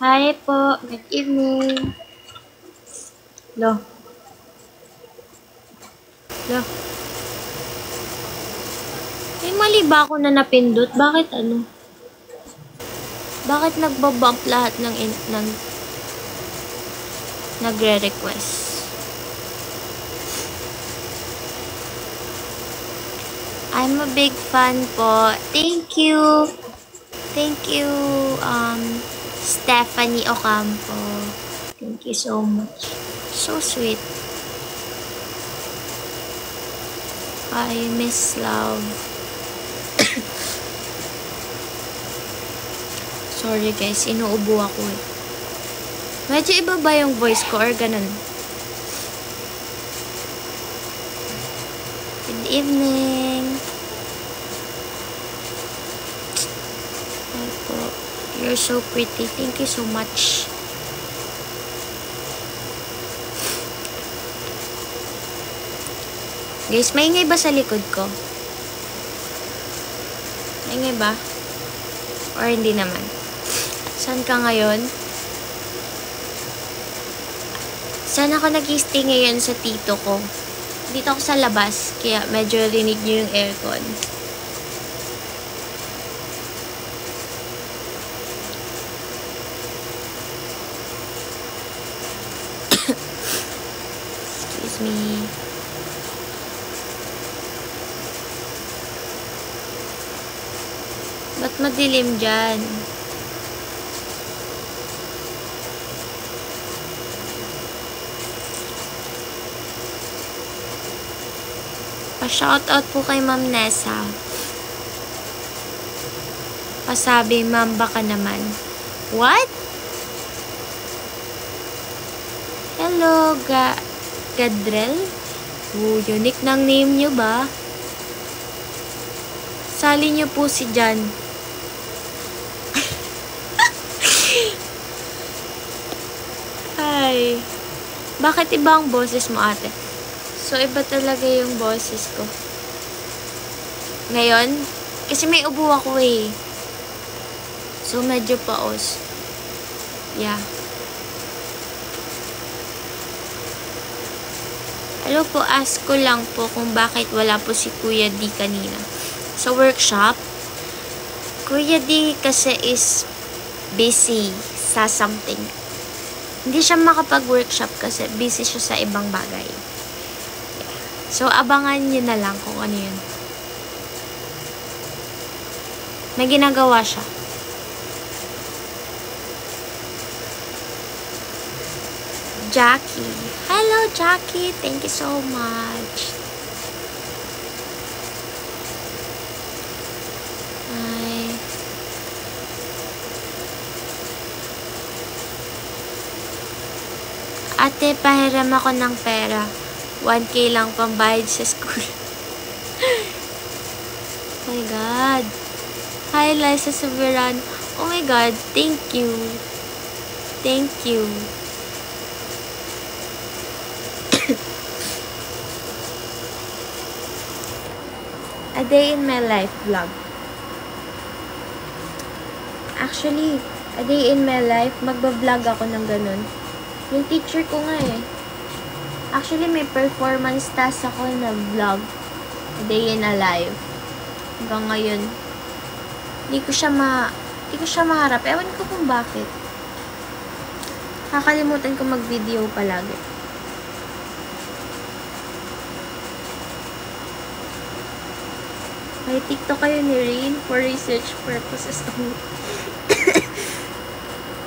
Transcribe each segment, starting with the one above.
Hi po, good evening. Lo, lo. May mali ba ako na napindot? Bakit ano? Bakit nagbabump lahat ng nagre-request? I'm a big fan po. Thank you. Thank you, Stephanie Ocampo. Thank you so much. So sweet. Hi, Miss Love. Sorry guys, inuubo ako eh. Medyo iba ba yung voice ko or ganun? Good evening. Hi po. You're so pretty. Thank you so much. Guys, maingay ba sa likod ko? Maingay ba? Or hindi naman? Saan ka ngayon? Saan ako nag-stay ngayon sa tito ko? Dito ako sa labas, kaya medyo rinig nyo yung aircon. Excuse me. Ba't madilim dyan? Pa-shoutout po kay Ma'am Nessa. Pasabi, ma'am, baka naman. What? Hello, Gadrel? Unique ng name nyo ba? Sali nyo po si Jan. Hi. Bakit iba ang boses mo, ate? So, iba talaga yung boses ko. Ngayon, kasi may ubo ako eh. So, medyo paos. Yeah. Hello po, ask ko lang po kung bakit wala po si Kuya D kanina. Sa workshop, Kuya D kasi is busy sa something. Hindi siya makapag-workshop kasi busy siya sa ibang bagay. So, abangan nyo na lang kung ano yun. May ginagawa siya. Jackie. Hello, Jackie. Thank you so much. Hi. Ate, pahiram ako ng pera. 1K lang pambayad sa school. Oh my God. Hi, Liza Soberano. Oh my God. Thank you. Thank you. A day in my life vlog. Actually, a day in my life, magbablog ako ng ganun. Yung teacher ko nga eh. Actually, may performance task ako na vlog. A day in a life. Hanggang ngayon. Hindi ko siya maharap. Ewan ko kung bakit. Kakalimutan ko mag-video palagi. May TikTok kayo ni Rain for research purposes only.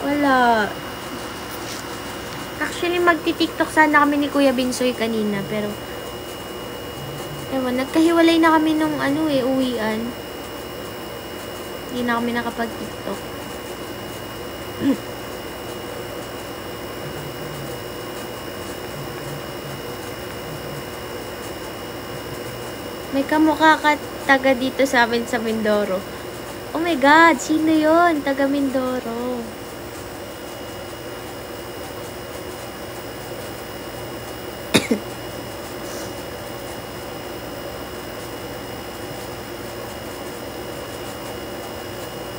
Wala. Actually, magti-TikTok sana kami ni Kuya Binsoy kanina, pero ewan, nagkahiwalay na kami nung uwian. Hindi na kami nakapag-TikTok. May kamukha ka taga dito sa amin sa Mindoro. Oh my God, sino yon? Taga Mindoro.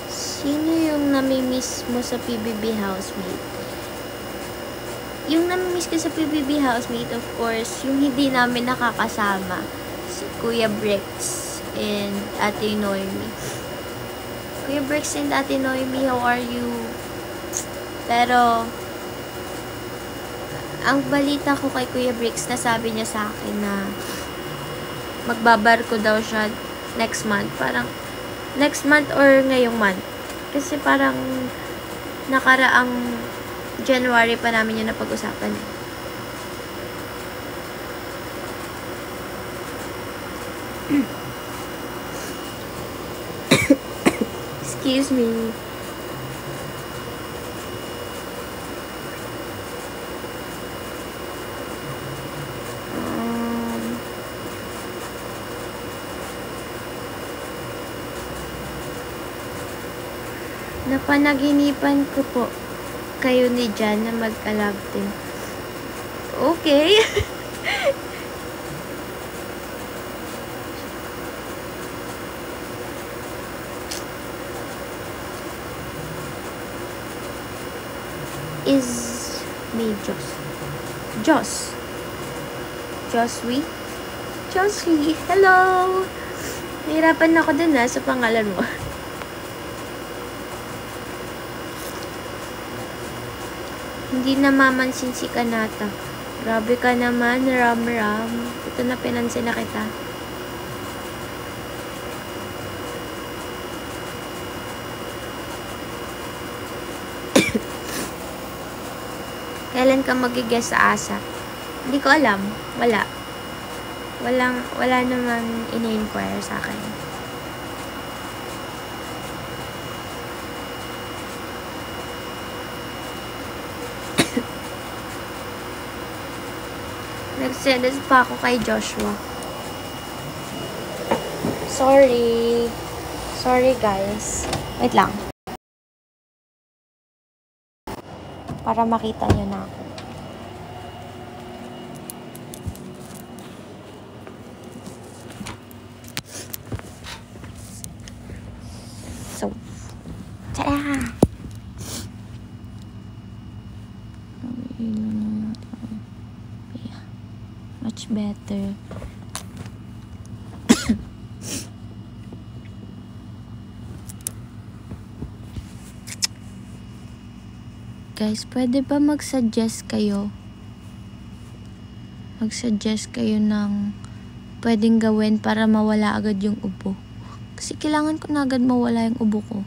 Sino yung nami-miss mo sa PBB housemate? Yung nami-miss ko sa PBB housemate, of course, yung hindi namin nakakasama. Si Kuya Bricks and Ate Noemi. Kuya Bricks and Ate Noemi, how are you? Pero, ang balita ko kay Kuya Bricks, nasabi niya sa akin na magbabarko daw siya next month. Parang, next month or ngayong month. Kasi parang, nakaraang January pa namin yun napag-usapan. Excuse me. Napanaginipan ko po kayo ni Jan na mag-alab team. Okay. Is may Joswy? Hello! Nahirapan ako dun sa pangalan mo. Hindi namamansin si Kanata. Grabe ka naman, Ram. Ito na, pinansin na kita. Kailan ka mag-guest sa ASA? Hindi ko alam. Wala naman ini-inquire sa akin. Nagselos pa ako kay Joshua. Sorry guys. Wait lang. Para makita nyo na ako. So, tada! Yeah, much better. Guys, pwede ba mag-suggest kayo? Mag-suggest kayo ng pwedeng gawin para mawala agad yung ubo. Kasi kailangan ko na agad mawala yung ubo ko.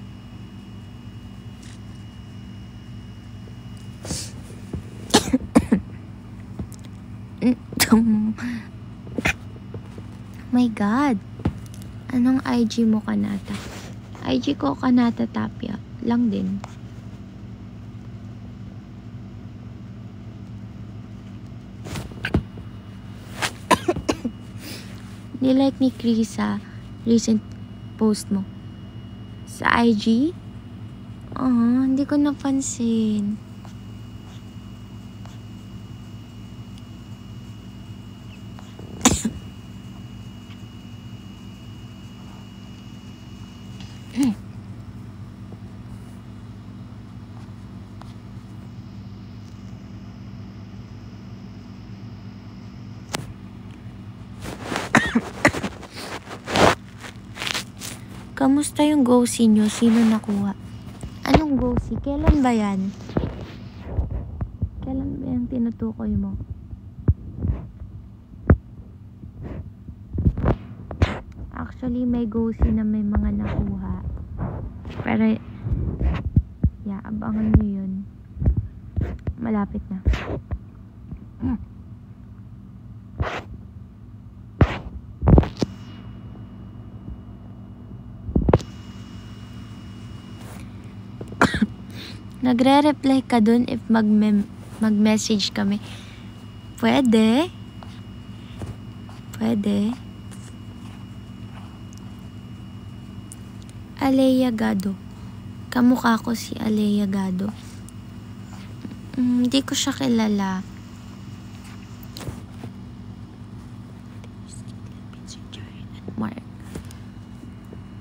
My God! Anong IG mo, Kanata? IG ko, Kanata Tapia. Lang din. Nilike ni Krisa recent post mo sa IG? Hindi ko napansin. Kamusta yung GoSee nyo? Sino nakuha? Anong GoSee? Kailan ba yan? Kailan ba yung tinutukoy mo? Actually, may GoSee na may mga nakuha. Pero, yeah, abangan nyo yun. Malapit na. Nagre-reply ka dun if mag-message kami. Pwede. Alea Gado. Kamukha ko si Alea Gado. Hindi ko siya kilala.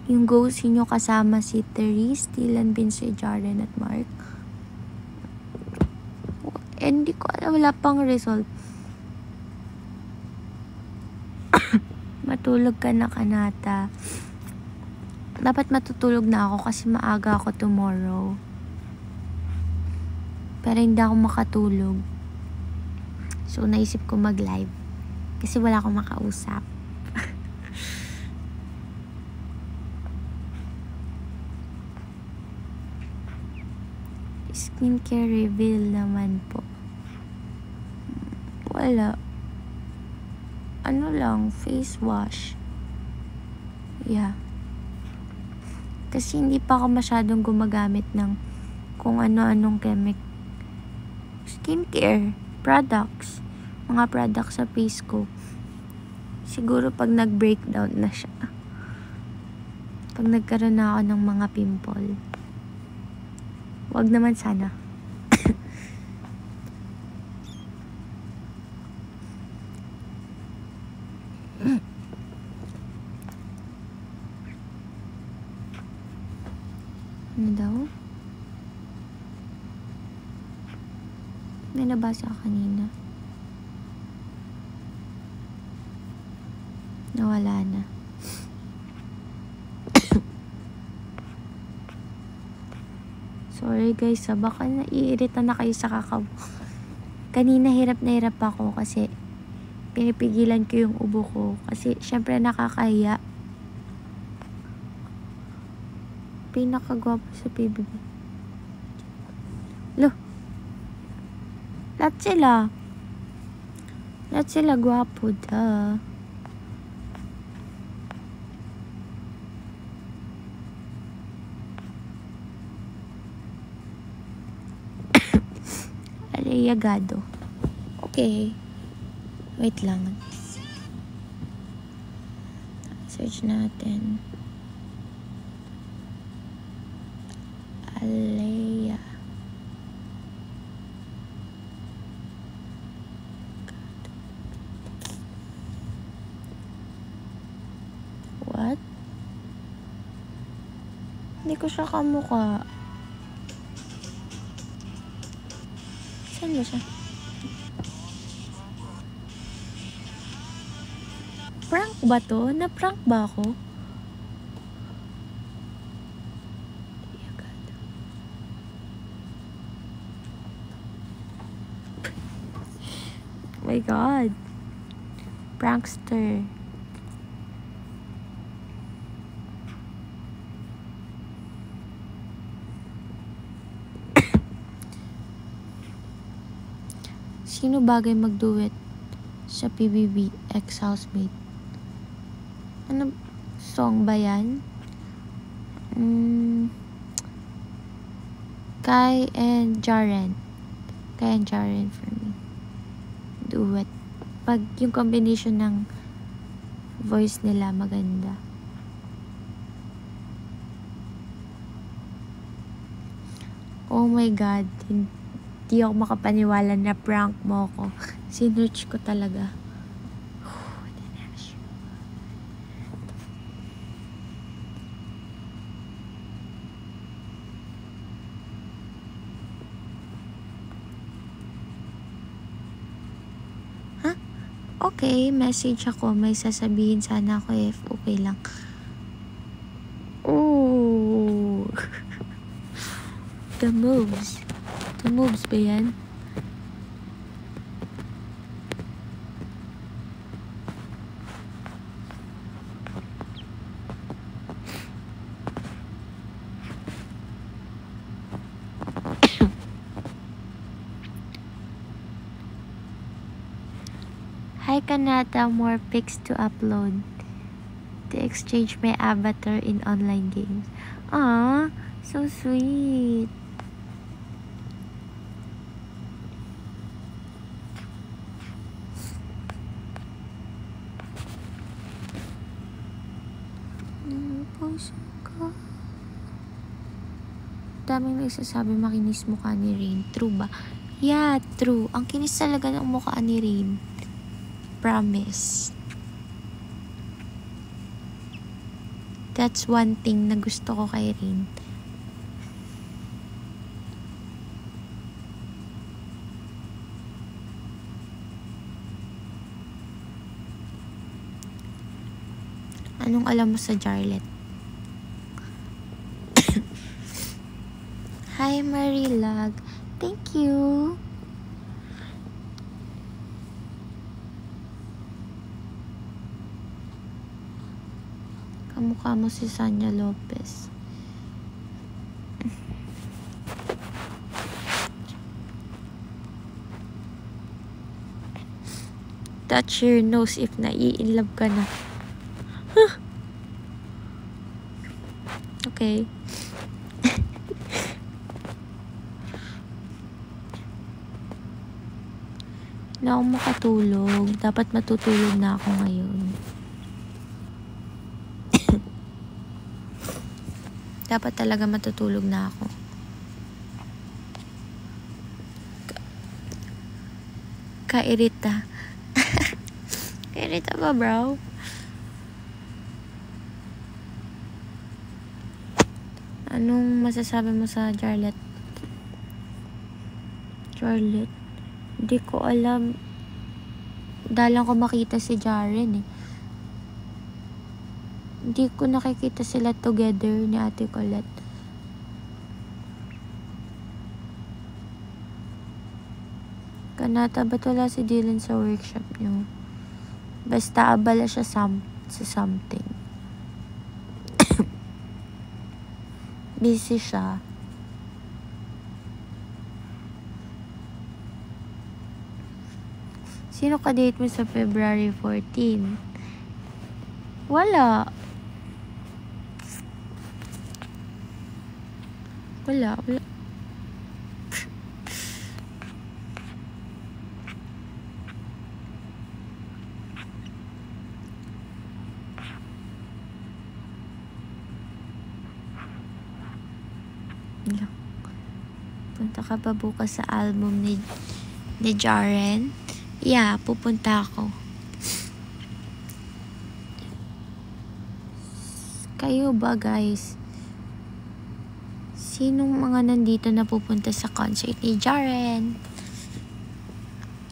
Yung ghost nyo kasama si Therese, Dylan, Vince, Jaren at Mark. Hindi ko alam, wala pang result. Matulog ka na, Kanata. Dapat matutulog na ako kasi maaga ako tomorrow. Pero hindi ako makatulog. So, naisip ko mag-live. Kasi wala akong makausap. Skincare reveal naman po. Wala. Ano lang, face wash. Yeah. Kasi hindi pa ako masyadong gumagamit ng kung ano-anong skincare products. Mga products sa face ko. Siguro pag nag-breakdown na siya. Pag nagkaroon na ako ng mga pimple. Wag naman sana. Ano daw? May nabasa ka kanina. Nawala na. Sorry guys, baka naiirita na kayo sa kakao. Kanina hirap na hirap ako kasi pinipigilan ko yung ubo ko. Kasi syempre nakakahiya. Pinakagwapo sa PBB. Lo. Lahat sila gwapo, da. Aliyagado. Okay. Wait lang. Search natin. Alea. What? Hindi ko siya kamukha. Saan ba siya? Prank ba to? Na-prank ba ako? Oh my God. Prankster. Sino bagay mag-duet sa PBB ex-housemate? Ano song ba yan? Kai and Jaren. Kai and Jaren for me. Duet. Pag yung combination ng voice nila maganda. Oh my God. Hindi ako makapaniwala na prank mo ko. Sinerch ko talaga. Okay, message ako. May sasabihin sana ako if okay lang. Oh. The moves. The moves ba yan? Hi Kanata, more pics to upload. To exchange my avatar in online games. Ah, so sweet. Daming nagsasabi makinis mukha ni Rain. True ba? Yeah, true. Ang kinis talaga ng mukha ni Rain. Promise. That's one thing na gusto ko kay Rin. Anong alam mo sa Jarlet? Hi, Marilag. Thank you. Kamukha mo si Sanya Lopez. Touch your nose if nai-inlove ka na. Okay. Na ako makatulog. Dapat matutulog na ako ngayon. Dapat talaga matutulog na ako. Kairita. Kairita ba, bro? Anong masasabi mo sa Jarlet? Jarlet? Hindi ko alam. Dalang ko makita si Jaren eh. Hindi ko nakikita sila together ni Ate Colette. Kanata, ba't wala si Dylan sa workshop niyo? Basta abala siya sa something. Busy siya. Sino ka-date mo sa February 14? Wala. Wala. Punta ka pa bukas sa album ni Jaren? Yeah, pupunta ako. Kayo ba, guys? Sinong mga nandito na pupunta sa concert ni Jaren?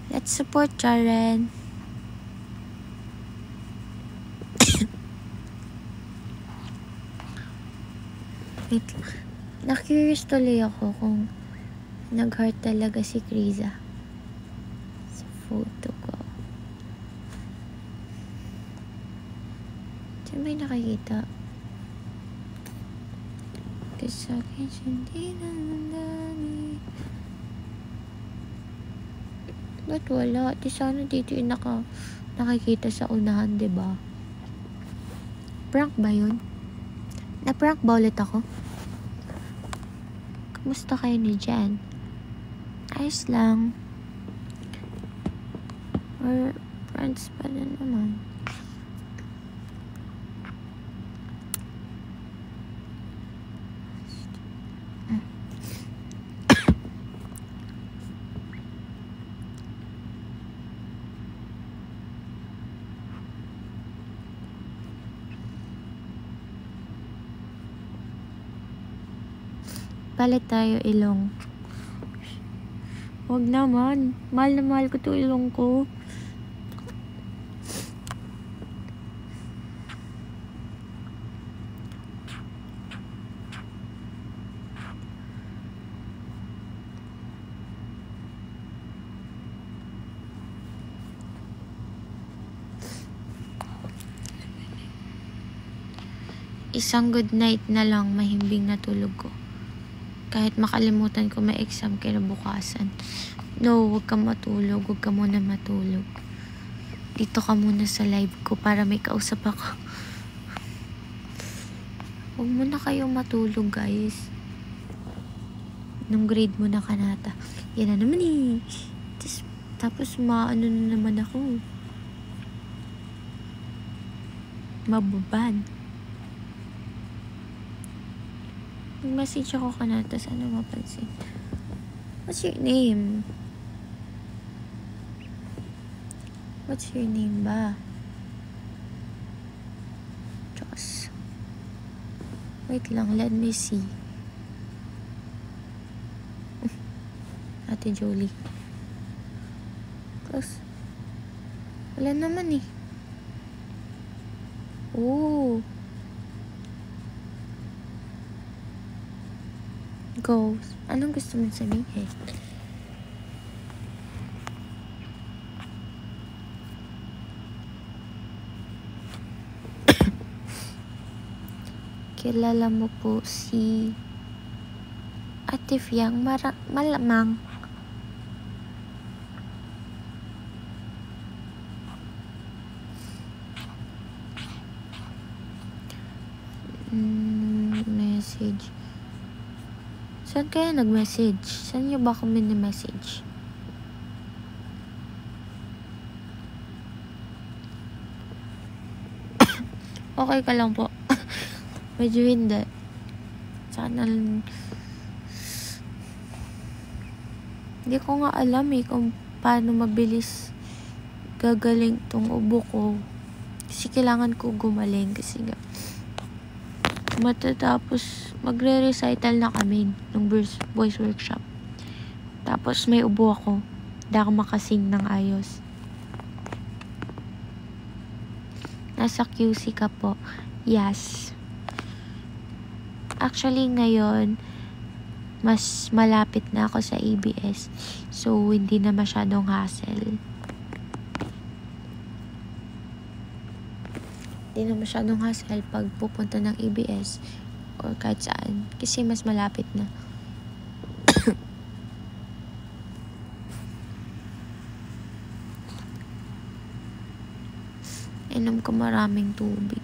Let's support Jaren. Wait. Na-curious tuloy ako kung nag-heart talaga si Kriza sa photo ko. Saan ba yung nakikita? Kasi akin hindi nandani. Ba't wala? Di sana dito yung nakikita sa unahan, diba? Prank ba yun? Na-prank ba ulit ako? Kamusta kayo ni Jan? Ayos lang. Or friends pa na naman. Palit tayo ilong. Huwag naman. Mahal na mahal ko to ilong ko. Isang good night na lang mahimbing na tulog ko. Kahit makalimutan ko may exam kinabukasan. No, huwag ka matulog. Huwag ka muna matulog. Dito ka muna sa live ko para may kausap ako. Huwag muna kayo matulog, guys. Nung grade mo na Kanata. Yan na naman eh. Tapos maano na naman ako. Mababan. Mag-message ako Kanata. Sana mapansin. What's your name? What's your name ba? Diyos. Wait lang, let me see. Ate Jolie. Close. Wala naman eh. Oh. Goes. Anong gusto mong sabihin? Kilala mo po si Ate Fiang? Malamang. Message. Saan kaya nag-message? Saan niyo ba kami na-message? Okay ka lang po. Medyo hindi. Sana hindi ko nga alam kung paano mabilis gagaling tong ubo ko. Kasi kailangan ko gumaling kasi nga matatapos magre-recital na kami ng voice workshop. Tapos may ubo ako. Hindi ako makasing ng ayos. Nasa QC ka po. Yes. Actually, ngayon, mas malapit na ako sa ABS. So, hindi na masyadong hassle. Hindi na masyadong hassle pag pupunta ng ABS or kahit saan. Kasi mas malapit na. Inom ko maraming tubig.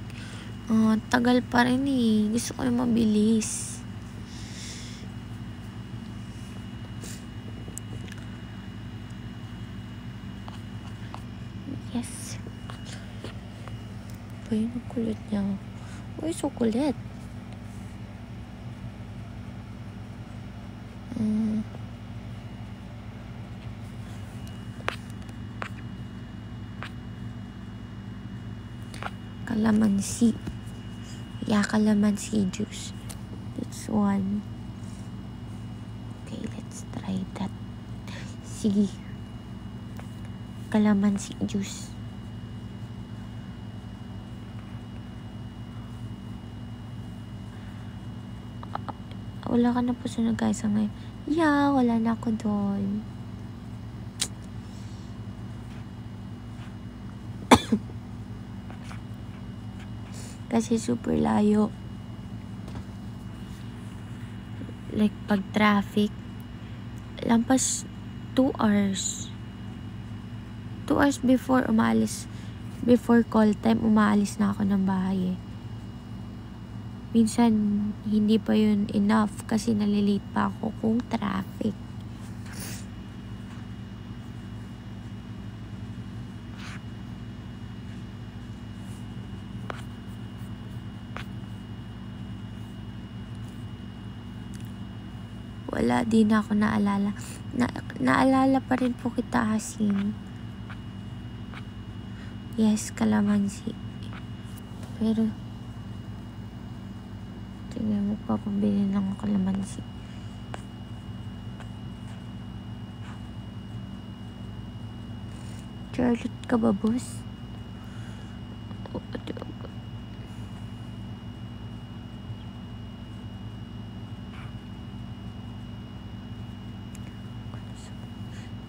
Tagal pa rin eh. Gusto ko yung mabilis. Yes. Ay, ang kulit niya. Uy, so kulit. Kalamansi. Yeah, kalamansi juice. That's one. Okay, let's try that. Sige. Kalamansi juice. Wala ka na po sa nag-aisa ngayon. Yeah, wala na ako doon. Kasi super layo. Like, pag traffic, lampas 2 hours. 2 hours before umalis. Before call time, umaalis na ako ng bahay eh. Minsan, hindi pa yun enough kasi nalilate pa ako kung traffic. Wala din ako naalala. Naalala pa rin po kita, Hasim. Yes, kalamansi. Pero, tingnan mo, papabili ng kalamansi. Charlotte ka ba, boss?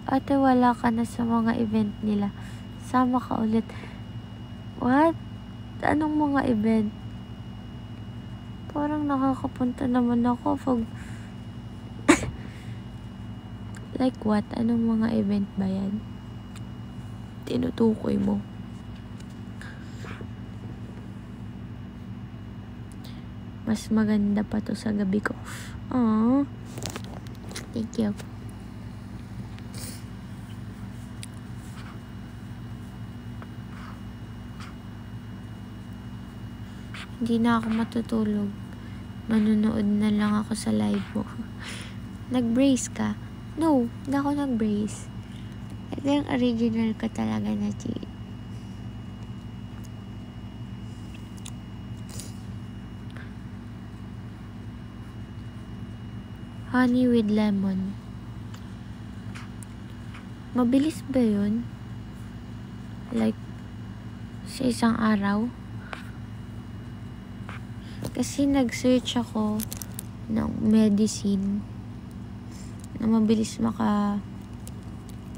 Ate, wala ka na sa mga event nila. Sama ka ulit. What? Anong mga event? Parang nakakapunta naman ako pag... Like what? Anong mga event ba yan? Tinutukoy mo. Mas maganda pa to sa gabi ko. Aww. Thank you. Hindi na ako matutulog. Manonood na lang ako sa live mo. Nag-brace ka? No, hindi ako nag-brace. Ito yung original ko talaga na cheat. Honey with lemon. Mabilis ba yun? Like, sa isang araw? Kasi nag-search ako ng medicine na mabilis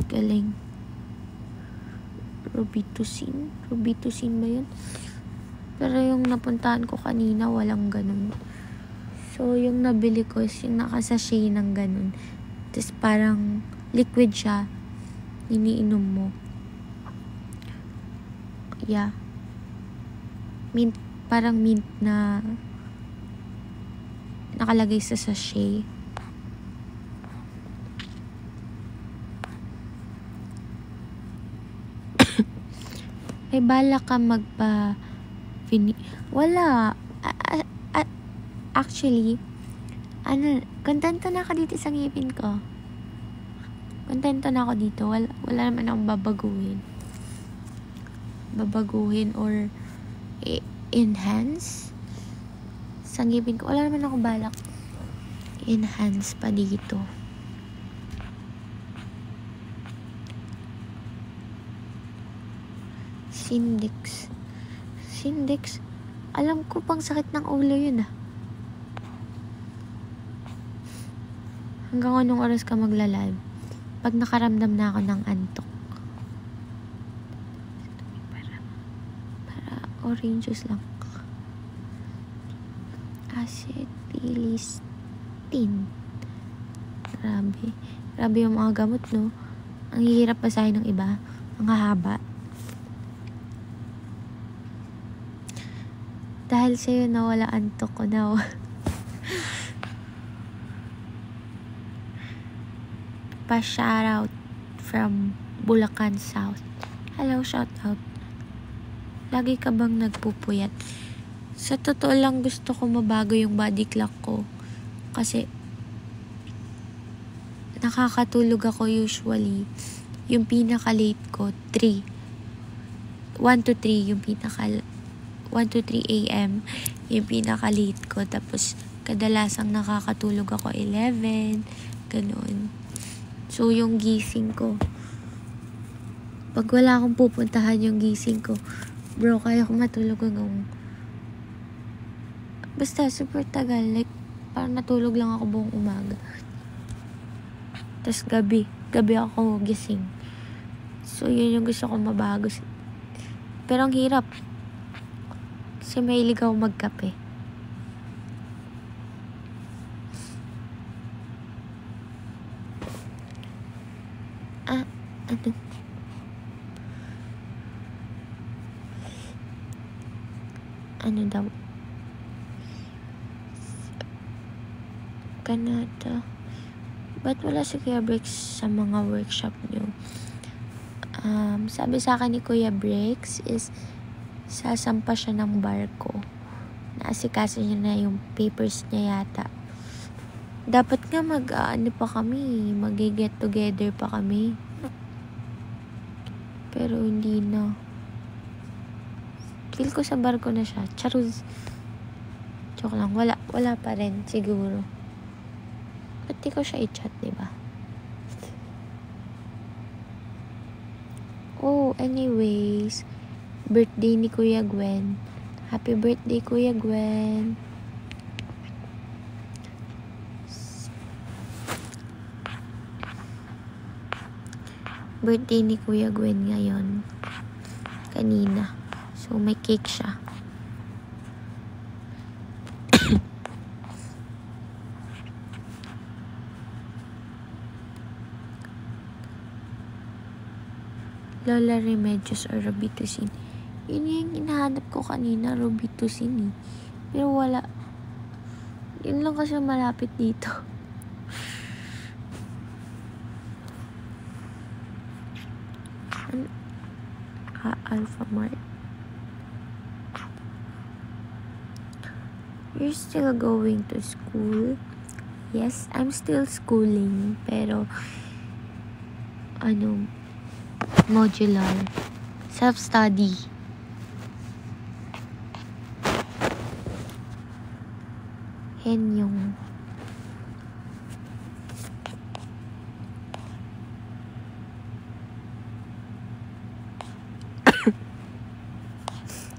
galing. Robitussin? Robitussin ba yun? Pero yung napuntahan ko kanina, walang ganun. So, yung nabili ko is yung nakasachet ng ganun. Tapos parang liquid siya. Iniinom mo. Yeah. Mint. Parang mint na nakalagay sa sachet. May bala ka wala. Actually, kontento na ako dito sa ngipin ko. Kontento na ako dito. Wala naman akong babaguhin or enhance sa ngipin ko. Wala naman akong balak enhance pa dito. Sindex. Alam ko pang sakit ng ulo yun Hanggang anong oras ka magla-live? Pag nakaramdam na ako ng antok. Para orange juice lang. Acetylcysteine. Grabe yung mga gamot, no? Ang hihirap basahin ng iba. Ang hahaba. Dahil sa'yo nawala antok ko now. Pa-shoutout from Bulacan South. Hello, shoutout. Lagi ka bang nagpupuyat? Sa totoo lang, gusto ko mabago yung body clock ko. Kasi nakakatulog ako usually. Yung pinaka-late ko, 1 to 3 yung 1 to 3 a.m. yung pinaka-late ko. Tapos, kadalasang nakakatulog ako 11. Ganun. So, yung gising ko, pag wala akong pupuntahan yung gising ko, bro, kaya ko matulog hanggang basta super tagal. Like, parang natulog lang ako buong umaga. Tapos gabi ako gising. So, yun yung gusto ko mabago. Pero ang hirap. Kasi mahilig ako magkape. Ano daw? Canada. Ba't wala si Kuya Bricks sa mga workshop niyo? Sabi sa akin ni Kuya Bricks is sasampa siya ng barko. Naasikaso niya na yung papers niya yata. Dapat nga mag-get together pa kami. Pero hindi na. Feel ko sa barko na siya. Charuz. Joke lang. Wala pa rin siguro. Ba't di ko siya i-chat, diba? Oh, anyways. Birthday ni Kuya Gwen. Happy birthday, Kuya Gwen. Birthday ni Kuya Gwen ngayon. Kanina. So, may cake siya. Lola Remedios or Robitussin. Yun yung hinahanap ko kanina, Robitussin . Pero wala. Yun lang kasi malapit dito. Alpha Mart. You're still going to school? Yes, I'm still schooling. Pero, modular. Self-study. Yan yung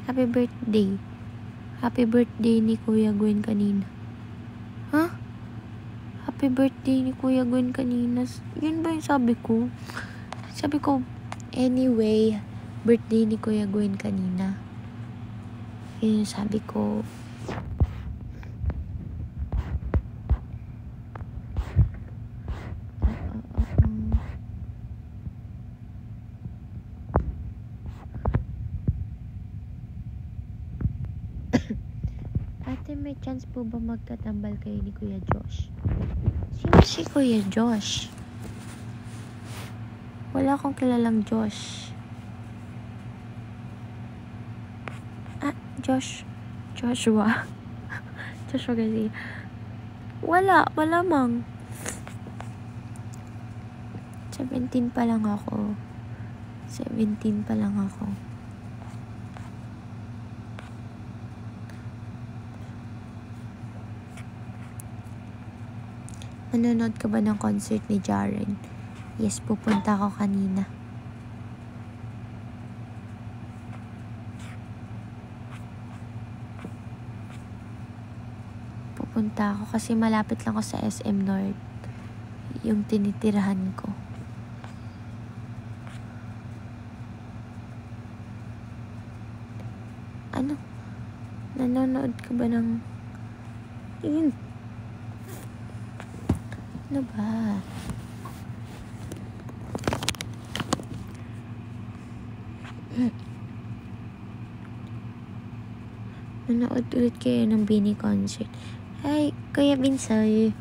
Happy birthday. Happy birthday ni Kuya Gwen kanina. Ha? Happy birthday ni Kuya Gwen kanina. Yun ba yung sabi ko? Sabi ko, anyway, birthday ni Kuya Gwen kanina. Yun yung sabi ko. Ate, may chance po ba magtatambal kayo ni Kuya Josh? Sino si Kuya Josh? Wala akong kilalang Josh. Joshua. Joshua kasi. Wala mang. 17 pa lang ako. Nanonood ka ba ng concert ni Jaren? Yes, pupunta ako kanina. Pupunta ako kasi malapit lang ako sa SM North. Yung tinitirahan ko. Ano? Nanonood ka ba ng... Yun. Ano ba? Nanood ulit kayo ng Bini concert. Ay, Kuya Binsoy.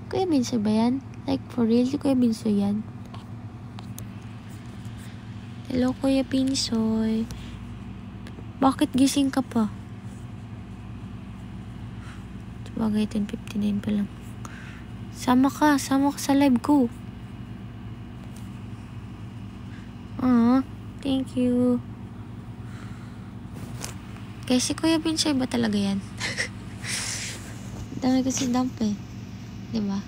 Kuya Binsoy ba yan? Like, for real? Kuya Binsoy yan? Hello, Kuya Binsoy. Bakit gising ka pa? Sabagay, 10:59 pa lang. Sama ka sa live ko. Thank you. Kasi Kuya Binsoy ba talaga yan? Dami kasi dump eh. Diba?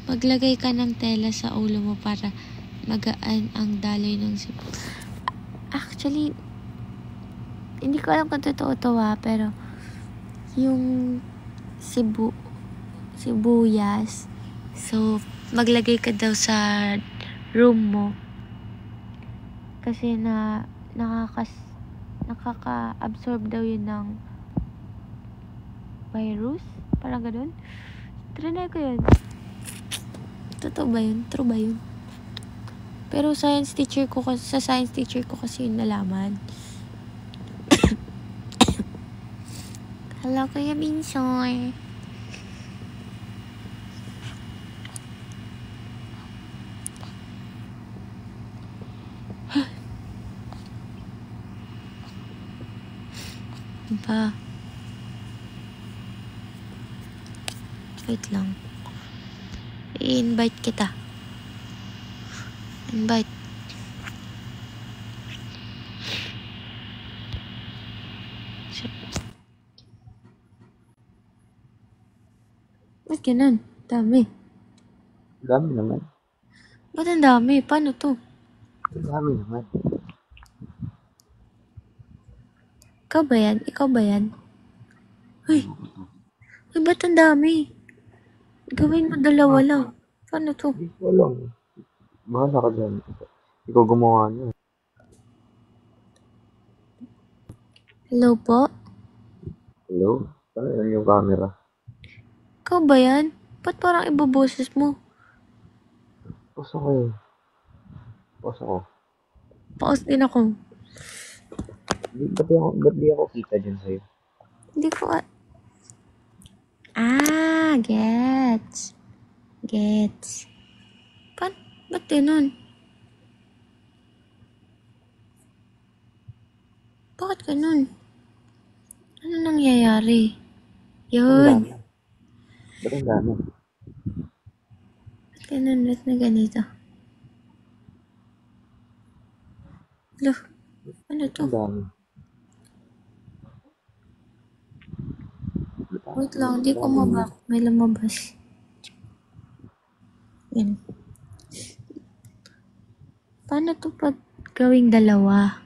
Maglagay ka ng tela sa ulo mo para magaan ang daloy ng sipon. Actually, hindi ko alam kung totoo to pero yung sibuyas, so maglagay ka daw sa room mo kasi nakaka-absorb daw yun ng virus, parang ganun. Trinay ko yun. Totoo ba yun? True ba yun? Pero sa science teacher ko kasi yun nalaman. Hello, Kuya Binsoy. Ba? Wait lang. I-invite kita. Invite. Ba't ganun? Dami. Dami naman. Ba't ang dami? Paano to? Dami naman. Ikaw ba yan? Uy, ba't ang dami? Gawin mo dalawa lang. Paano to? Hindi ko alam. Bahala ka dyan. Ikaw gumawa niya. Hello po? Hello? Ano yan yung camera? Ikaw ba yan? Ba't parang iba boses mo? Pause ako eh. Pause ako. Pause din ako. Ba't di ako kita dyan sa'yo? Hindi ko gets. Ba't ganun? Bakit ganun? Ano nangyayari? Yun. Ba't ang dami? Ba't ganun? Ba't na ganito? Loh, ano to? Ang dami. Wait lang, hindi ko mabak. May lumabas. Yan. Paano to pag gawing dalawa?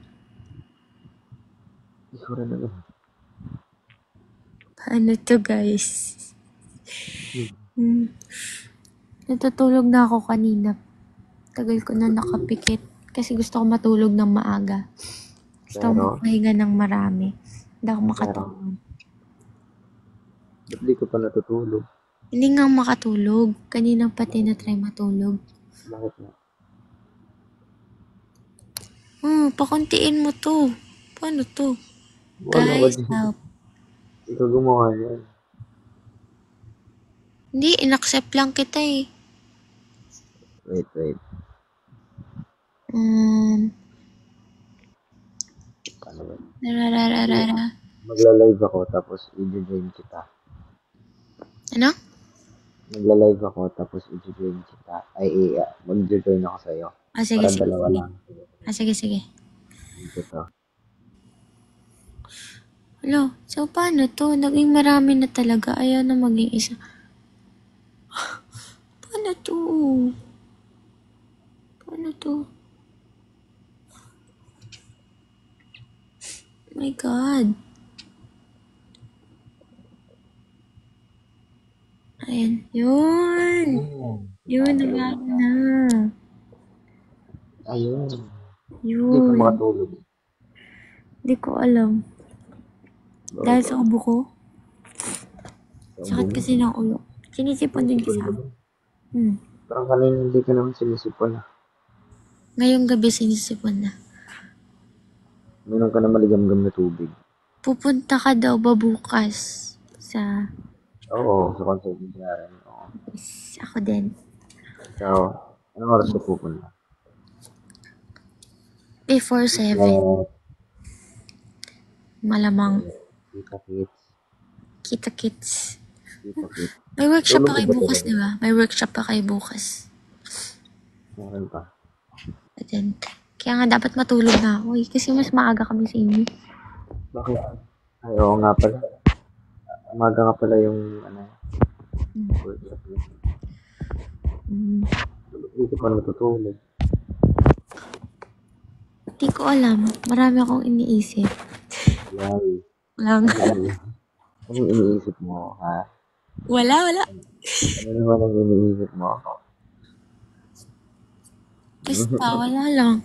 Hindi ko rin alam. Paano to, guys? Natutulog na ako kanina. Tagal ko na nakapikit. Kasi gusto ko matulog ng maaga. Gusto ko Pero, magpahinga ng marami. Hindi ako makatulog. ba't di ko pa natutulog? Hindi nga makatulog. Kanina pa tinatry matulog. Bakit na? Pakuntiin mo to. Paano to? Wala ka Guys, dyan. help. Ikaw gumawa yan. Hindi, inaccept lang kita eh. Wait. Paano ba? Rarararara. Magla-live ako tapos i-join kita. Ano? Magla-live ako tapos i-join kita. Mag-join ako sa'yo. Sige, Para sige. dalawa lang. Sige. Ito. Hello, so paano to? Naging marami na talaga. Ayaw na maging isa. Paano to? My God. Ayan. Yun. Yun, nabag na. Ayun. Hindi ka Yun. makatulog. Hindi ko alam. Dahil sa ubo ko. Sakit kasi ng ulo. Sinisipon din kasi ako. Parang kanina hindi ka naman sinisipon. Ngayong gabi sinisipon na. Minom ka na maligam-gam na tubig. Pupunta ka daw ba bukas sa... Oo, sa concert ni Karen. Oo. Yes, ako din. Ikaw, anong oras ka pupunta? Before 7. Malamang. Kita Kita-kits. kits. May workshop Tulog pa kayo ba bukas, talaga? di ba? May workshop pa kayo bukas. Meron pa. But then, kaya nga dapat matulog na ako eh. Kasi mas maaga kami sa inyo. Bakit? Ay, oo nga pala. Umaga nga pala yung workshop niya. Hindi ko pa natutulog. Hindi ko alam. Marami akong iniisip. Yay. Lang. Anong iniisip mo, ha? Wala. Ano naman ang iniisip mo? Basta, wala lang.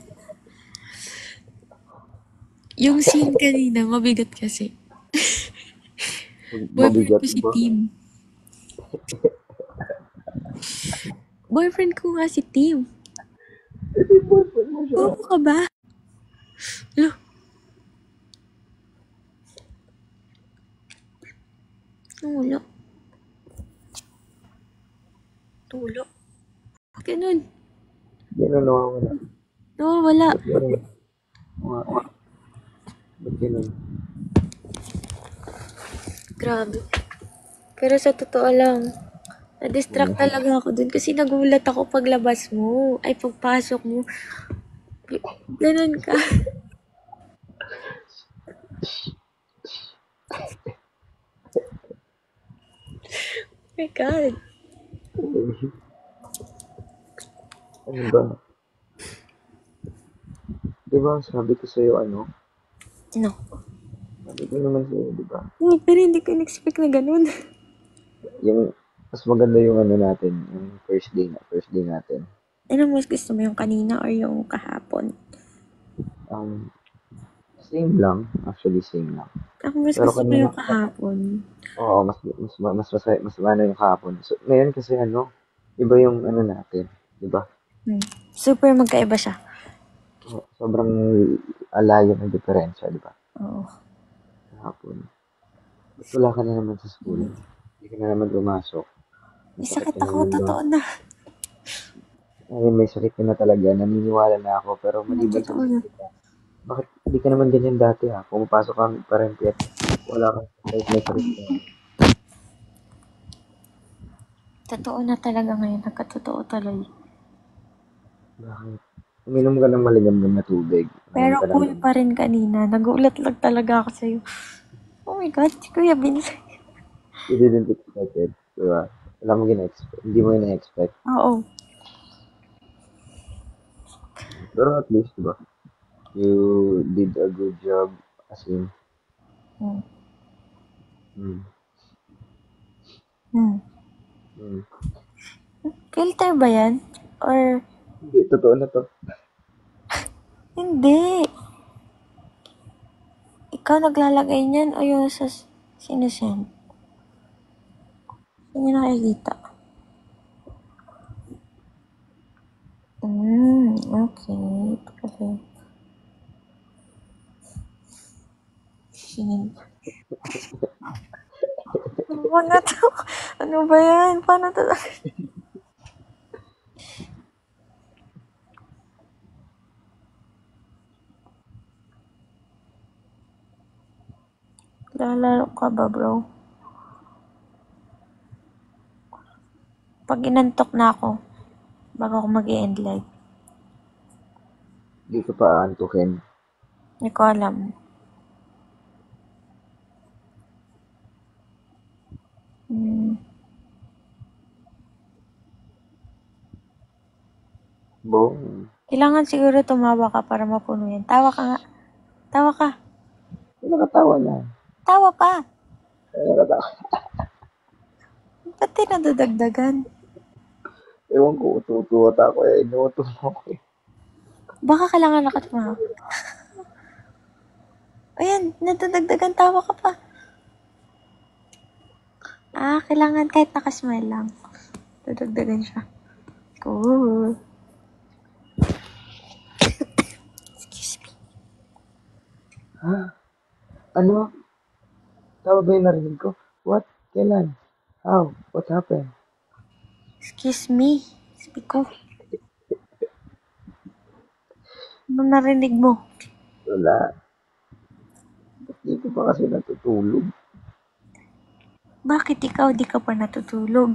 Yung scene kanina, mabigat kasi. Boyfriend ko si Tim. Boyfriend ko nga si Tim. Oo ka ba? Lo. Tulo. Ganun. Ganun nawawala. Nawawala. Ba't ganun? Grabe. Pero sa totoo lang, na-distract talaga ako dun kasi nagulat ako paglabas mo. Ay, pagpasok mo. Ganun ka. Oh my God. Ano ba? Diba, sabi ko sa'yo, No. Sabi ko naman sa'yo, diba? Pero hindi ko in-expect na ganun. Yung, mas maganda yung natin, yung first day natin. Ano mas gusto mo, yung kanina or yung kahapon? Same lang. Actually, same lang. Ako mas Pero gusto mo kanina, yung kahapon. oo, mas yung kahapon. So, ngayon kasi iba yung natin, diba? Super magkaiba siya. Sobrang alayo ng diferensya, diba? Oo. Kahapon. Ba't wala ka na naman sa school? Hindi ka na naman pumasok. May sakit ako, totoo na. Ngayon may sakit ka na talaga. Naniniwala na ako. Pero maliban sa sakit ka, bakit hindi ka naman ganyan dati ha? Pumapasok ka pa rin kahit wala kang kahit may sakit ka. Totoo na talaga ngayon. Nagkatotoo talaga. Bakit? Uminom ka ng maligam-gam na tubig. Pero cool pa rin kanina. Nagulat lang talaga ako sa'yo. Oh my God, si Kuya Vince. You didn't expect it. Diba? Wala mo gina-expect. Hindi mo gina-expect. Oo. Pero at least, diba? You did a good job as in. Hmm. Hmm. Hmm. Hmm. Filter ba yan? Or Hindi, totoo na to. hindi? Ikaw naglalagay niyan o yung sa sinusend? Hindi nakikita. Okay. Okay. Sinend. Ano ba na to? Ano ba yan? Paano to? Lalaro ka ba, bro? Pag inantok na ako, bago ako mag-end live, Hindi ko pa aantukin. hindi ko alam. Hmm. Bong. Kailangan siguro tumawa ka para mapuno yan. Tawa ka nga. Tawa ka. Ay, nakatawa na. Tawa pa. Ay, nakatawa. Ba't nadadagdagan? Ewan ko, tutuwa ako eh. Inuuto mo ko eh. Baka kailangan nakatumawa. Ayan, nadadagdagan tawa ka pa. Kailangan kahit nakasmile lang. Dadagdagan siya. Cool. Excuse me. Ha? Ano? Tama ba yung narinig ko? What? Kailan? How? What happened? Excuse me. Speak ko. Ano narinig mo? Wala. Ba't di ko pa kasi natutulog? Bakit ikaw di ka pa natutulog?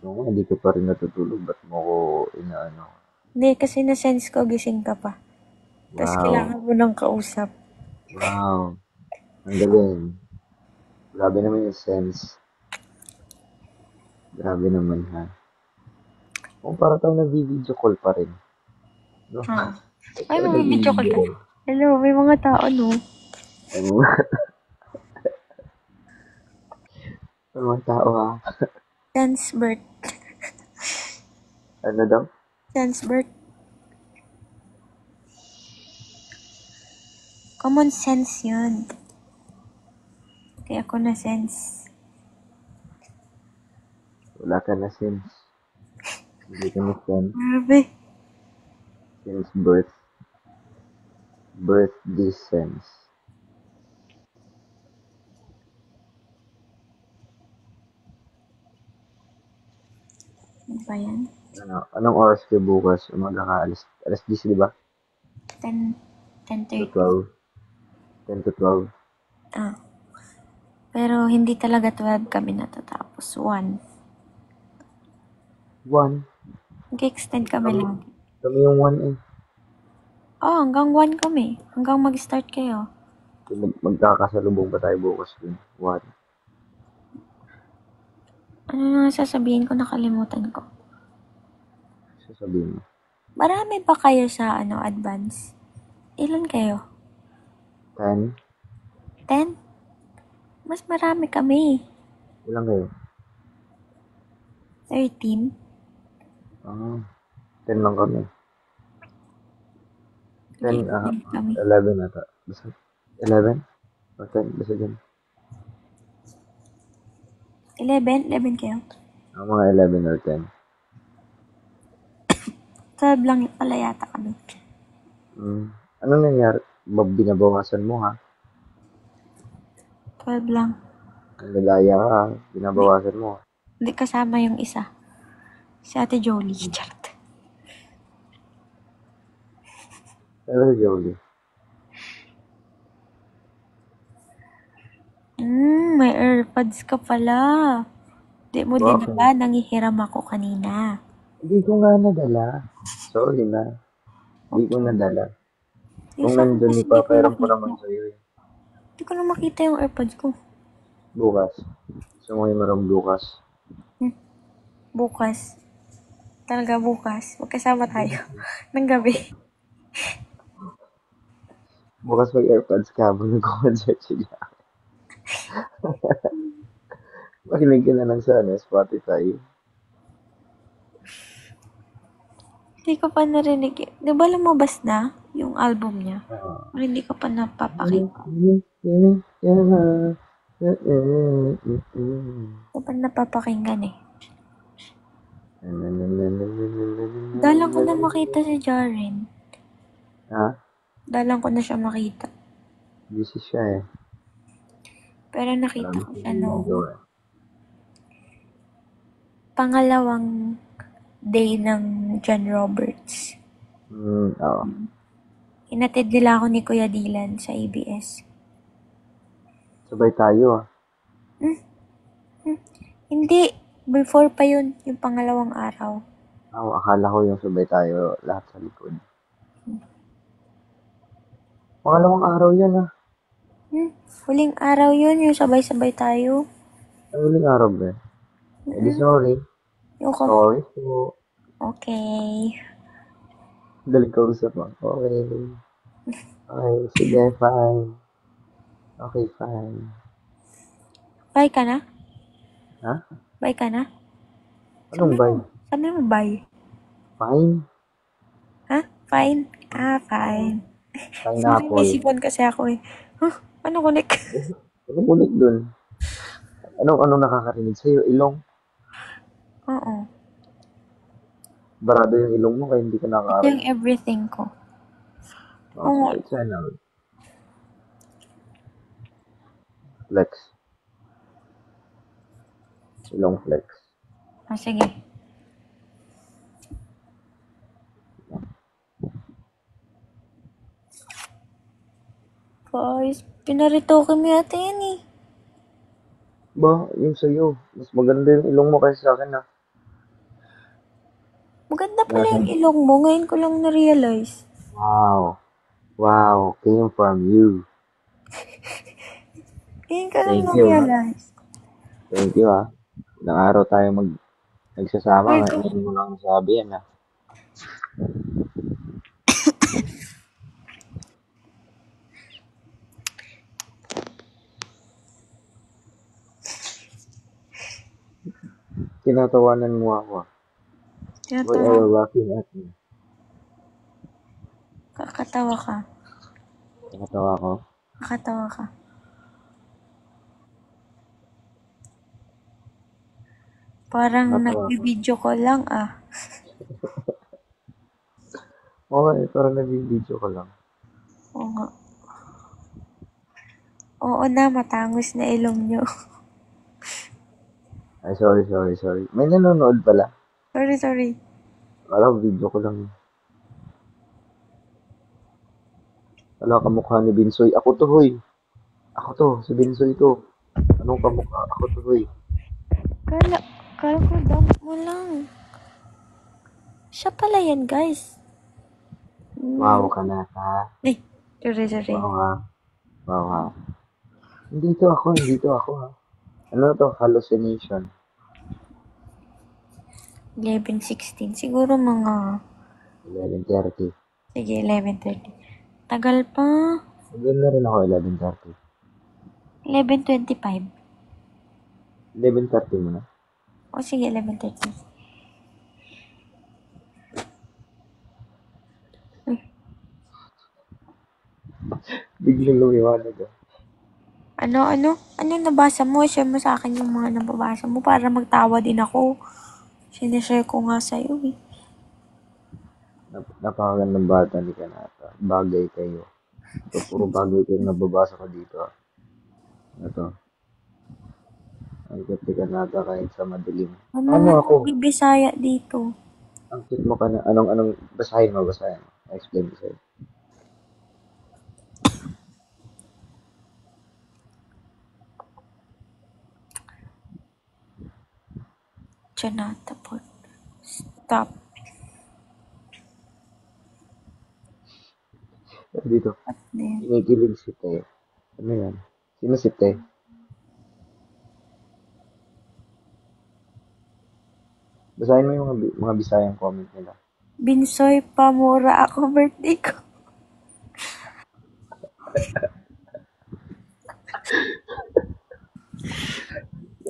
Oo nga, hindi ko pa rin natutulog. Ba't mo ko inaano? Hindi, kasi na-sense ko gising ka pa. Tapos Wow. kailangan mo ng kausap. Wow. Ang galing. Grabe naman yung sense. Grabe naman ha. Kung para tayong nag-video call pa rin. No? Ay, Tayo mag-video call ka. nag-video. Hello, may mga tao, no? Ano? May mga tao ha. Sense birth. Ano daw? Sense birth. Common sense yun. Kaya ako na sense. Wala ka na sense. Hindi ka na sense. Grabe. Since birth. Birth this sense. Ano ba yan? Ano, anong oras kayo bukas? Umaga ka, alas 10, di ba? 10, To 10:30. 12. 10 to 12. Ah. Pero hindi talaga 12 kami natatapos. 1. 1. Nag-extend kami Kami, lagi. kami yung 1 eh. Hanggang 1 kami. Hanggang mag-start kayo. Magkakasalubong pa tayo bukas dun. 1. Ano na sasabihin ko? Nakalimutan ko. Sasabihin mo. Marami ba kayo sa advance? Ilan kayo? 10. 10? Mas marami kami. Ilan kayo? 13? Ah, 10 lang kami. 10, Nag-extend kami. 11 ata. Basta 11? O 10, basta dyan. 11? 11 kayo? Mga 11 or 10. 12 lang pala yata kami. Anong nangyari? Binabawasan mo ha? 12 lang. Ang lalaya ka ha? Binabawasan mo. Hindi kasama yung isa. Si Ate Jolie. Charot. Pero Jolie. May AirPods ka pala. Di mo Bakit? dinala, nangihiram ako kanina. Hindi ko nga nadala. Sorry na. Hindi ko nadala. Kung Sa akin nandun, kasi di ko ipapairam ko makita. naman sa'yo eh. Di ko na makita yung AirPods ko. Bukas. Gusto mo yung marang bukas. Bukas. Talaga bukas. Magkasama tayo. Ng gabi. Bukas mag-airpods ka habang nag-concert sila. Makinig ka na lang sa Spotify. Hindi ko pa narinig. Di ba lumabas na yung album niya? Ah. Or hindi ko pa napapakita. Hindi ko pa napapakinggan eh. Dalang ko na makita si Jaren. Ha? Dalang ko na siya makita. Busy siya eh. Pero nakita Marami ko siyang siya noong ginagawa. pangalawang day ng John Roberts. Oo. Hinatid nila ako ni Kuya Dylan sa ABS. Sabay tayo ah. Hindi. Before pa yun, yung pangalawang araw. Akala ko yung sabay tayo lahat sa likod. Pangalawang araw yan ah. Huling araw yun, yung sabay-sabay tayo. Ang huling araw ba? Eh di sorry. Yung Sorry po. Okay. Daling kausap ah. Okay. Okay, sige, fine. Okay, fine. Bye ka na? Ha? Bye ka na? Anong bye? Sabi mo bye. Fine? Ha? Fine? Fine. Sorry, may Pineapple. sipon kasi ako eh. Huh? Ano connect? Anong ulit dun? Anong nakakarinig sa'yo? Ilong? Oo. Barado yung ilong mo kaya hindi ka Ito yung nakakarinig. everything ko. Oo. Sige, channel. Flex. Ilong flex. Sige. Guys, pinarito kami ate yan eh. Ba, yung sa'yo. Mas maganda yung ilong mo kaysa sa akin ah. Maganda pala Nasa, yung ilong mo. Ngayon ko lang na-realize. wow. Wow, came from you. Ngayon ko lang Thank you ah. na-realize. Thank you ah. Ilang araw tayo nagsasama. Ay, Ngayon mo lang sabi yan ah. Tinatawanan mo ako ah. Why are you laughing at me? Kakatawa ka. Tinatawa ko? Kakatawa ka. Parang Nakatawa ko. nag-video ko lang ah. Okay, parang nag-video ko lang. Oo nga. Oo na, matangos na ilong nyo. Ay, sorry. May nanonood pala. Sorry. Alam, video ko lang. Wala kamukha ni Binsoy. Ako to, hoy. Ako to, si Binsoy to. Anong kamukha? Ako to, hoy. Kala ko dump mo lang. Siya pala yan, guys. Wow ka na, ha? Eh, sorry. Wow, ha? Wow, ha? Hindi to ako, ha? Ano to? Hallucination. 11:16. Siguro mga... 11:30. Sige, 11:30. Tagal pa. Sabihin na rin ako 11:30. 11:25. 11:30 mo na. O sige, 11:30. Biglang lumiwanag, ha? Ano yung nabasa mo? Share mo sa akin yung mga nababasa mo para magtawa din ako. Sinishare ko nga sa'yo eh. Napakagandang bata ni Kanata. Bagay kayo. Ito, puro bagay kayo nababasa ko dito, ha? Ito. Ang gati Kanata kahit sa madilim. Ang Ano mga ako? Bisaya dito. Ang cute mo ka na. Anong, basahin mo. Explain ko sa'yo. Janata po. Stop. Dito. At then, Kinikilig si Te. Ano yan? Sino si Te? Basahin mo yung mga Bisayang comment nila. Binsoy pa, mura ako birthday ko.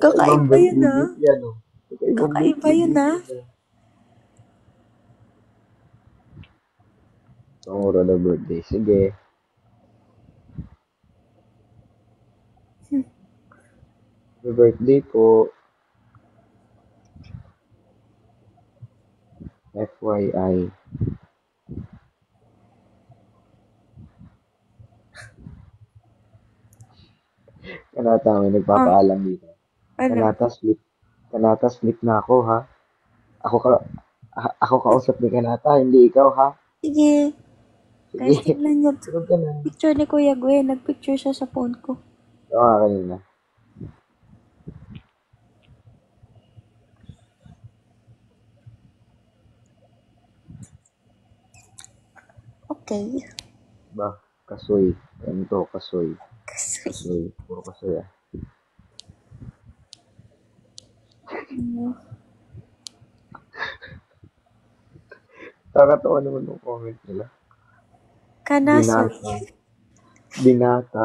Kakaibang Kakaiba yun birthday ah. gift yan, oh. Kakaibang Kakaiba birthday yun gift ah. yan, ah. Tomorrow na birthday. Sige. Happy birthday po. FYI. Kanata, may Oh, nagpapaalam dito. ano? Kanata, sleep. Kanata, sleep na ako, ha? Ako ka, ako kausap ni Kanata, hindi ikaw, ha? Sige. Sige. Guys, tignan nyo. Tulog ka na. Picture ni Kuya Gwen. Nagpicture siya sa phone ko. Oo nga kanina. Okay. Ba, kasoy. Ganito, kasoy. Kasi, Kasoy. Puro kasoy, ah. ano, Nakakatawa naman yung comment nila. kanasoy. Binata. Binata.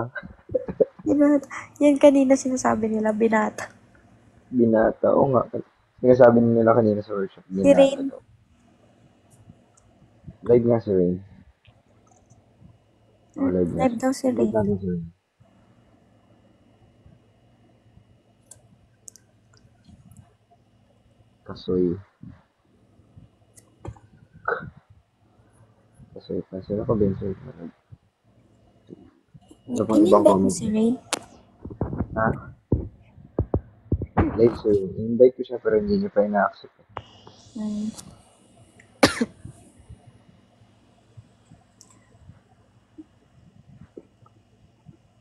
Binata. Yan kanina sinasabi nila, binata. Binata. Oo nga. Sinasabi nila kanina sa workshop, Si binata Rain. daw. Live nga si Rain. Oo, live nga Live siya. daw si Live Rain. natin si Rain. Kasoy. Kasoy pa. Sino ka, Bensoy? Ano pang ibang In-invite mo comment si niya? Rain? Ha? Live si Rain. Invite ko siya pero hindi niya pa ina-accept. Hmm.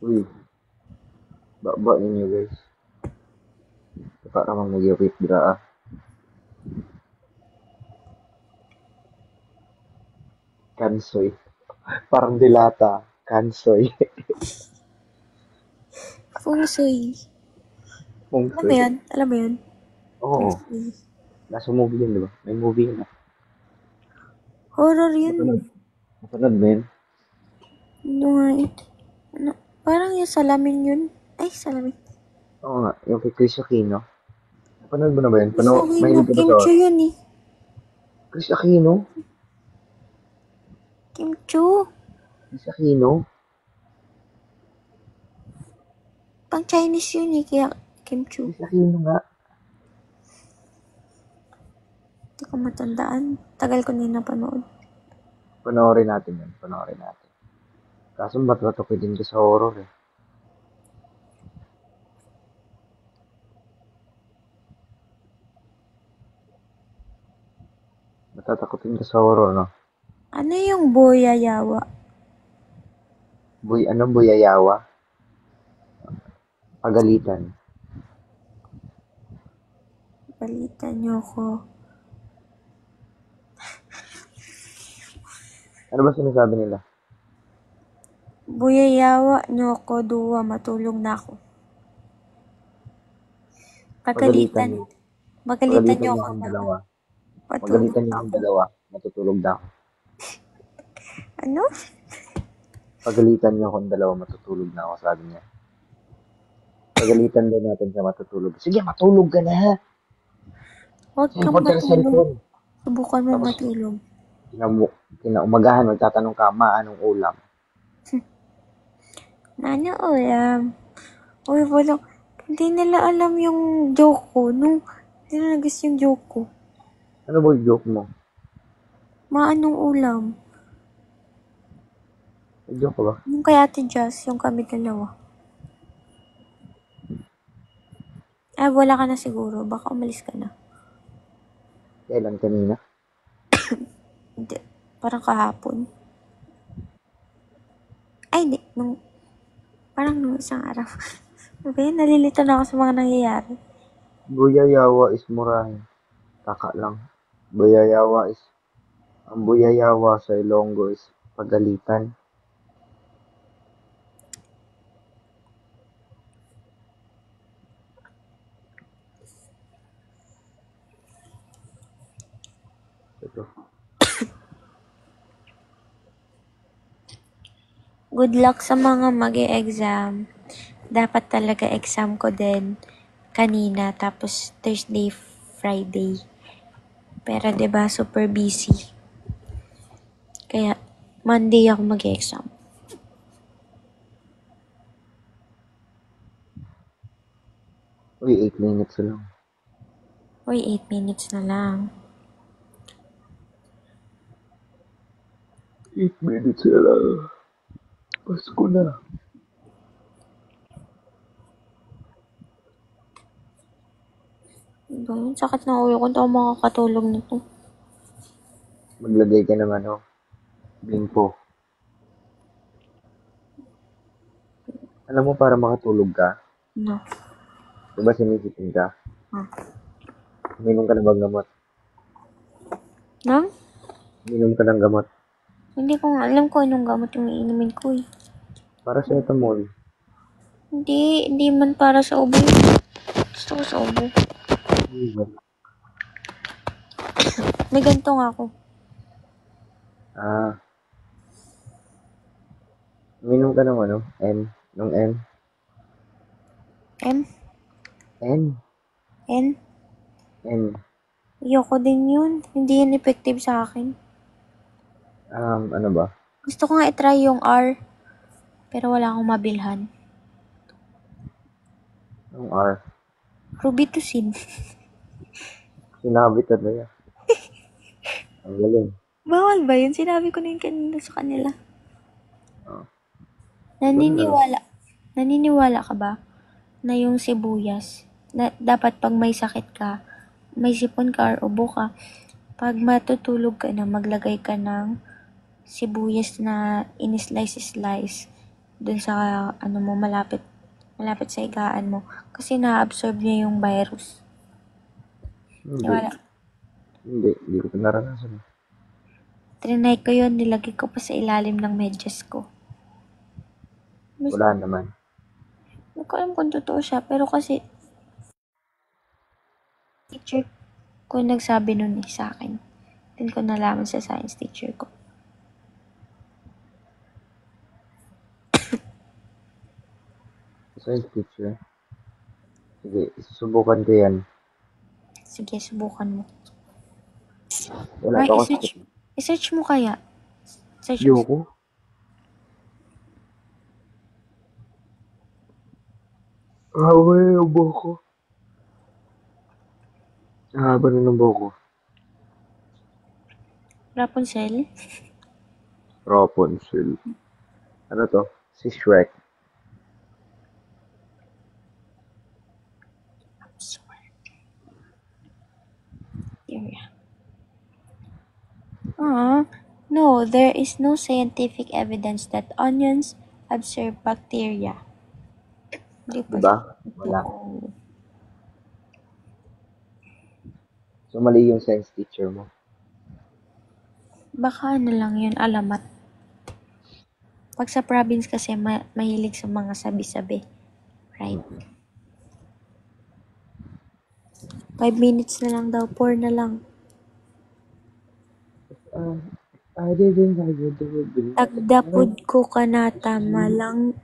Uy, baba ninyo guys. Para mang mag-withdraw, ah. Kansoy. Parang dilata. Kansoy. Feng Shui. Feng Alam mo Shui. yan? Alam mo yan? Feng Oo. Shui. Nasa movie yun, di ba? May movie yun, ah. Horror yun. Napanood. Napanood mo yun? Ano nga eh. Ano? Parang yung salamin yun. Ay, salamin. Oo nga. Yung kay Chris Aquino. Napanood mo na ba yun? Sabi mo, Mahilig ka ba Kim sa Chu yun eh. Chris Aquino? Kim Chu. Chris Aquino? Pang Chinese yun eh, kaya Kim Chu. Chris Aquino nga. Hindi ko matandaan. Tagal ko na napanood. Panoorin natin yun. Panoorin natin. Kaso ba't din ka sa horror, eh. Matatakotin ka sa horror, no? Ano yung Boyayawa? Anong buyayawa? Pagalitan. Balita niyo ko. Ano ba sinasabi nila? Boyayawa niyo ko, duwa, matulog na ako. Pagalitan Pagalitan. niyo. Magalitan Pagalitan niyo niyo ako akong na. dalawa. Patulog Pagalitan niyo na akong ako. dalawa. Matutulog na ako. Ano? Pagalitan niyo akong dalawa. Matutulog na ako, sabi niya. Pagalitan daw natin siya matutulog. Sige, matulog ka na. Huwag kang Cellphone ka na matulog. cellphone. Subukan mo Tapos, matulog. kinaumagahan, magtatanong ka, ma, anong ulam? Ano ulam? Uy, walang... Hindi nila alam yung joke ko. Nung... Hindi na nag-guess yung joke ko. Ano ba yung joke mo? Maanong ulam? May joke ka ba? Yung kay Ate Jazz, yung kami dalawa. Wala ka na siguro. Baka umalis ka na. Kailan kanina? Hindi. Parang kahapon. Ay, hindi. Parang nung isang araw. Okay, nalilito na ako sa mga nangyayari. Buyayawa is murahin. Kaka lang. Buyayawa is, ang buyayawa sa Ilonggo is pagalitan. Ito. Good luck sa mga mag-e-exam. Dapat talaga exam ko din kanina, tapos Thursday, Friday. Pero 'di ba super busy. Kaya Monday ako mag-exam. Uy, 8 minutes lang. Uy, 8 minutes na lang. 8 minutes lang. Pasko na. Diba yun? Sakit na ulo ko. Hindi ako makakatulog nito. Maglagay ka ng bimpo. Alam mo, para makatulog ka, No. diba sinisipin ka? Ah. Uminom ka na bang gamot? Nang? Uminom ka ng gamot. Hindi ko nga alam kung anong gamot yung iinumin ko eh. Para sa etamol. Hindi man para sa ubo yun. Gusto ko sa ubo. May ganito nga ako. Ah. Uminom ka ng N. Nung N. M? N. N? N. Ayoko din yun. Hindi yan effective sa akin. Ano ba? Gusto ko nga itry yung R. Pero wala akong mabilhan. Nung R. Robitussin. Sinabi ka na yan. Ang galing. Bawal ba yun? Sinabi ko na yun kanina sa kanila. Oh. Naniniwala ka ba na yung sibuyas, na dapat pag may sakit ka, may sipon ka or ubo ka, pag matutulog ka na, maglagay ka ng sibuyas na in-slice dun sa mo malapit sa higaan mo kasi na-absorb niya yung virus. Hindi. Wala. Hindi ko pa naranasan. Trinay ko yun, nilagay ko pa sa ilalim ng medyas ko. Wala naman. Hindi ko alam kung totoo siya, pero kasi teacher ko nagsabi nun sa akin. Din ko nalaman sa science teacher ko. Science teacher. Sige, susubukan ko yan. Sige, subukan mo. Wala pa ako sakit. I-search mo kaya. Search mo. Yoko? Haba na ng buhok ko. Haba na ng buhok ko. Rapunzel? Rapunzel. Ano to? Si Shrek. No, there is no scientific evidence that onions absorb bacteria. Diba? Wala. So, mali yung science teacher mo. Baka lang yun, alamat. Pag sa province kasi, mahilig sa mga sabi-sabi. Right? 5 minutes na lang daw, 4 na lang. I didn't know you do it. Tagdapod ko kanata, maglangi.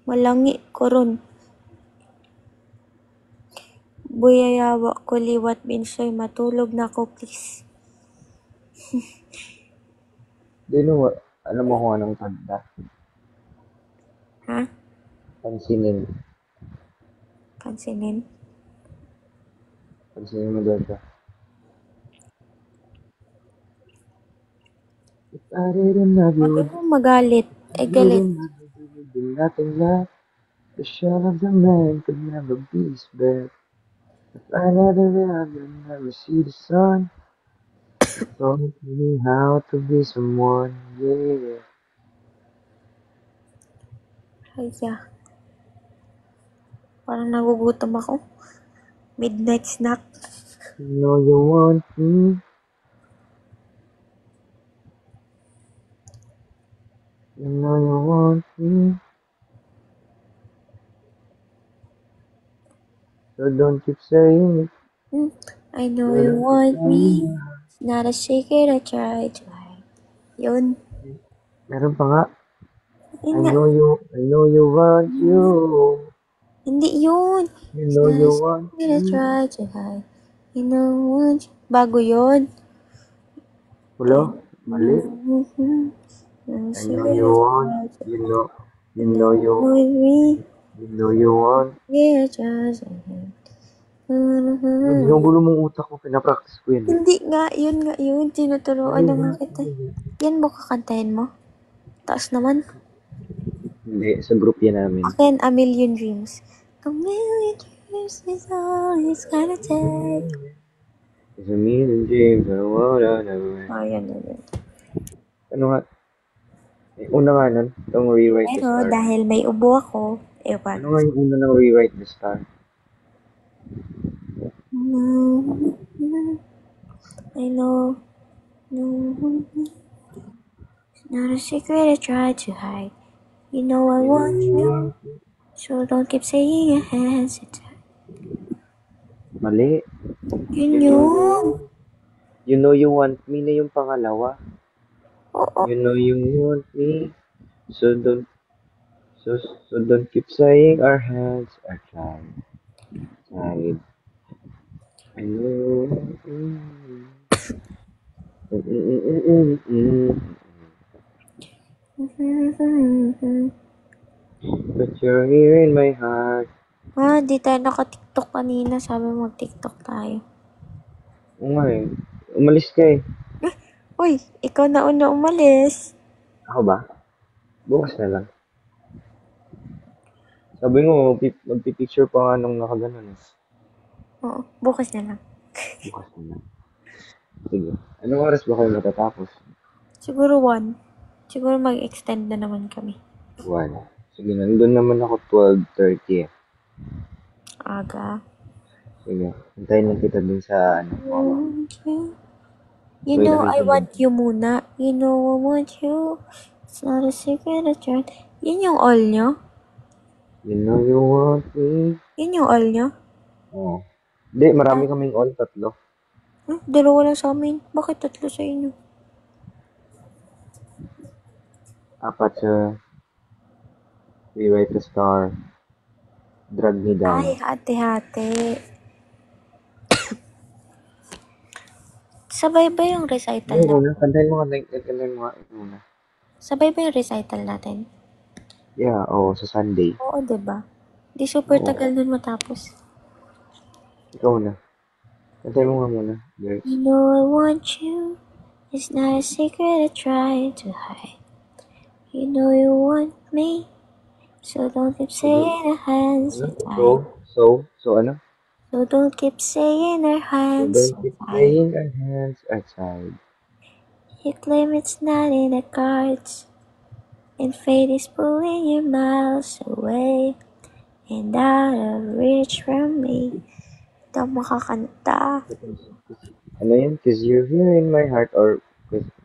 Malangi ko ron. Buyayawa ko liwat binsoy, matulog na ko please. Alam mo kung anong tanda? Ha? Pansinin. Pansinin? Pansinin mo doon ka. If I didn't love you, Huwag mo magalit. Ay, galit. nothing left. The shell of the man could never be his bed. If I never loved you, never see the sun. Taught me how to be someone, yeah. Ay, parang nagugutom ako. Midnight snack. You know you want me. You know you want me. So don't keep saying it. I know you want me. It's not a secret I tried to hide. Yun. Meron pa nga. Yun I nga. know you want you. Hindi yun. You It's know not you a want secret I me. try to hide. You know what? Bago yun. Hello? Mali. No I know you secret I want. try to You know. You and know I'm you. with me. You know you want. Yeah, just Ginugulo mong utak mo. Pinapractice ko yan. Hindi nga, yun. Tinuturoan na nga kita. Hindi. Yan mo kakantahin mo? Taas naman. Hindi. Sa group yan namin. Akin, A Million Dreams. A million dreams is all it's gonna take. It's a million dreams I wanna know. Oh, yan. Ano nga? Una nga nun. Itong Rewrite the Pero Star. dahil may ubo ako, ewan. Ano nga yung una ng Rewrite the Star? I know. It's not a secret I try to hide. You know I want you, so don't keep saying your hands are tied. Mali. Yun You know you yun. want. You know you want me na yung pangalawa. Oo. You know you want me. So don't so don't keep saying our hands are tied. I know you want me. But you're here in my heart. Di tayo naka-TikTok kanina. Sabi mo mag-TikTok tayo. Oo nga eh. Umalis ka eh. Uy, ikaw na una umalis. Ako ba? Bukas na lang. Sabi mo, magpipicture pa nga nung nakaganon eh. Oo, bukas na lang. Bukas na lang. Sige. Anong oras ba kayo matatapos? Siguro 1. Siguro mag-extend na naman kami. 1. Sige, nandun naman ako 12:30 eh. Aga. Sige. Hintayin lang kita dun sa mama. You May know I nakita want dun. you muna. You know I want you. It's not a secret I tried. Yun yung all nyo? You know you want me. Yun yung all nyo? Oo. Hindi, marami kaming all, 3. Dalawa lang sa amin. Bakit 3 sa inyo? 4 sa Rewrite the Star. Drag Me Down. Ay, hati-hati. Sabay ba yung recital Ano natin? muna? Kantahin mo nga. Muna. Sabay ba yung recital natin? Yeah, oo, sa Sunday. Oo, diba? Di super Oo. tagal nun matapos. Ikaw na. Kantahin mo nga muna. Lyrics. You know I want you. It's not a secret I try to hide. You know you want me. So don't keep saying our hands are tied. So ano? So don't keep saying our So hands don't are keep tied. saying our hands are tied. You claim it's not in the cards. And fate is pulling you miles away. And out of reach from me. Ito makakanta. Ano yun? Cause you're here in my heart or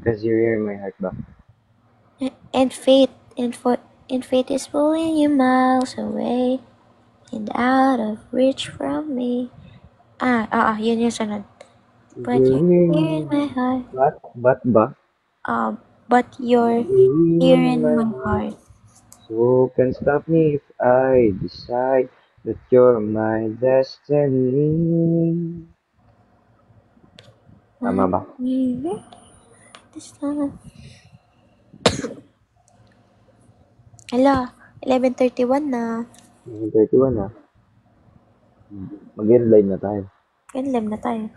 cause you're here in my heart ba? And fate is pulling you miles away. And out of reach from me. Yun yung sunod. But You're you're here here in in my heart. But ba? But you're You're here here in in my my heart. heart. So can stop me if I decide that you're my destiny. Tama ba? This time. Hala, 11:31 na. 31 na. Mag-end live na tayo. Ganlam na tayo.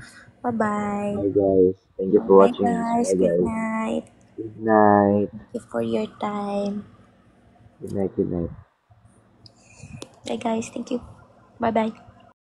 Bye-bye. Bye guys. Thank you for Bye watching this. guys. Bye Good guys. night. Good night. Thank you for your time. Good night. Good night. Bye guys. Thank you. Bye-bye.